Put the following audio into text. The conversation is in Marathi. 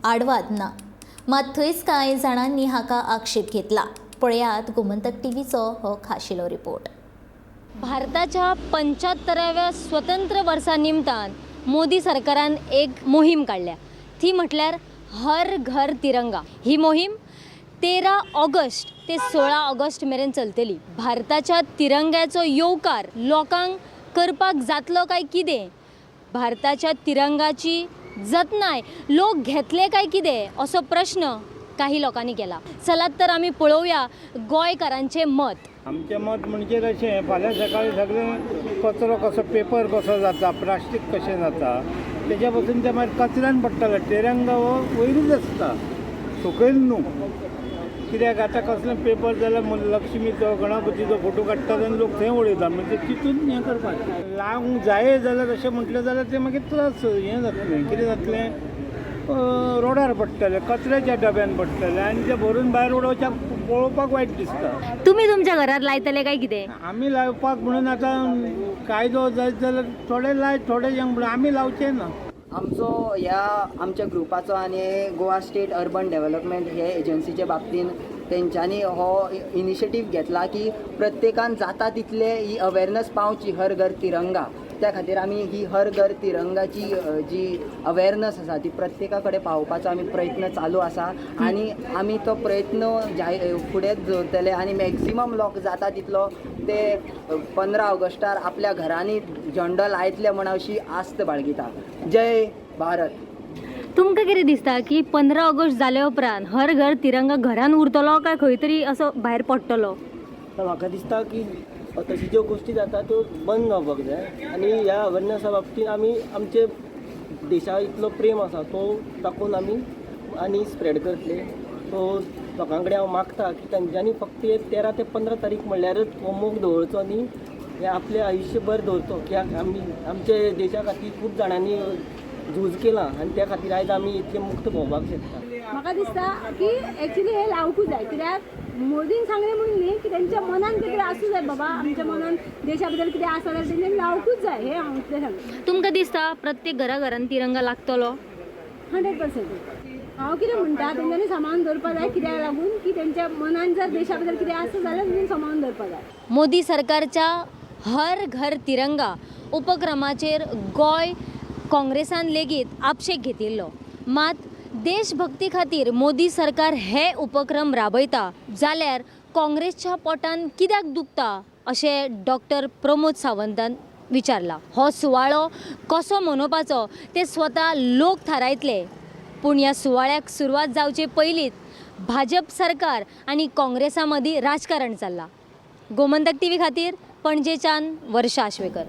आडवाद ना, मात थंयच कांय जाणांनी हाका आक्षेप घेतला। पळयात गोमंतक टीव्हीचो हो खाशेलो रिपोर्ट। भारताच्या 75व्या स्वतंत्र वर्सा निमतान मोदी सरकारान एक मोहीम काढल्या, ती म्हटल्यार हर घर तिरंगा। ही मोहीम 13 ऑगस्ट ते 16 ऑगस्ट मेरेन चलतली। भारताच्या तिरंग्याचो येवकार लोकांक करपाक जातलो काय कितें, भारताच्या तिरंगाची जतनाय लोक घेतले काय कितें असो प्रश्न काही लोकांनी केला। चलात तर आमी पळोवया गोंयकारांचे मत। आमचें मत म्हणजे अशें, फाल्यां सकाळी सगळें कचरो कसो पेपर कसो जाता, प्लास्टीक कशें जाता, तेच्या पासून ते मागीर कचऱ्यान पडटले। तिरंगा हो वयरूच आसता, सकयल न्हू। कित्याक आतां कसलें पेपर जाल्यार लक्ष्मीचो गणपतीचो फोटो काडटात आनी लोक थंय उडयतात, म्हणजे तितून हें करपाक लावंक जाय जाल्यार अशें म्हटलें जाल्यार तें मागीर त्रास हें जातलें। कितें जातलें, रोडार पडटले, कचऱ्याच्या डब्यान पडटले आनी ते भरून भायर उडोवच्याक पळोवपाक वायट दिसता। तुम्ही तुमच्या घरात लायतले काय कितें? आमी लावपाक म्हणून आतां कायदो जायत जाल्यार थोडे लायत, थोडे जें म्हणून आमी लावचे ना। आमच्या ग्रुपाचो आनी गोवा स्टेट अर्बन डेव्हलपमेंट हे एजन्सीचे बाबतीन तेंच्यांनी हो इनिशिएटीव घेतला की प्रत्येकान जाता तितले ही अवेरनस पावची हर घर तिरंगा। त्या खातीर आमी ही हर घर तिरंगाची जी अवेरनस आसा ती प्रत्येका कडेन पावोवपाचो आमी प्रयत्न चालू आसा आनी आमी तो प्रयत्न फुडें दवरतले आनी मॅक्सिमम लोक जाता तितलो ते 15 ऑगस्टार आपल्या घरांनी झेंडो लायतले म्हण अशी आस्त बाळगिता। जय भारत। तुमकां कितें दिसता की 15 ऑगस्ट जाले उपरांत हर घर तिरंगा घरान उरतलो काय खंय तरी असो भायर पडटलो? म्हाका दिसता की तशी ज्यो गोष्टी जाता त्यो बंद जावपाक जाय आनी ह्या अवेरनसा बाबतींत आमी आमचे देशा इतलो प्रेम आसा तो दाखोवन आमी आनी स्प्रेड करतले। सो लोकां कडेन हांव मागता की तांच्यांनी फक्त 13 ते 15 तारीख म्हणल्यारच हो मोग दवरचो न्ही, हे आपले आयुश्यभर दवरचो। कित्याक आमी आमचे देशा खातीर खूब जाणांनी झूज केलां आनी त्या खातीर आयज आमी इतले मुक्त भोंवपाक शकता। म्हाका दिसता की एक्चुअली हे लावूंकूच जाय, कित्याक मोदीन सांगलें म्हणून न्ही की तेंच्या मनान कितें आसूं जाय बाबा, आमच्या मनान देशा बद्दल कितें आसा जाल्यार तेंच्यांनी लावूंकूच जाय, हे हांव कितें सांगता। तुमकां दिसता प्रत्येक घरान तिरंगा लागतलो? 100%। हांव कितें म्हणटा, तेंच्यांनी सांबाळून दवरपा जाय, कित्याक लागून की तेंच्या मनान जर देशा बद्दल कितें आसा जाल्यार तेंच्यांनी सांबाळून दवरपा जाय। मोदी सरकारच्या हर घर तिरंगा उपक्रमाचेर गोंय काँग्रेसान लेगीत आपशेक घेतिल्लो। मात देशभक्ती खातीर मोदी सरकार हे उपक्रम राबयता जाल्यार काँग्रेसच्या पोटान कित्याक दुखता अशें डॉक्टर प्रमोद सावंतान विचारला। हो सुवाळो कसो मनोवपाचो ते स्वता लोक थारायतले, पूण ह्या सुवाळ्याक सुरवात जावचे पयलींच भाजप सरकार आनी काँग्रेसा मदीं राजकारण चल्लां। गोमंतक टीव्ही खातीर पणजेच्यान वर्षा आश्वेकर।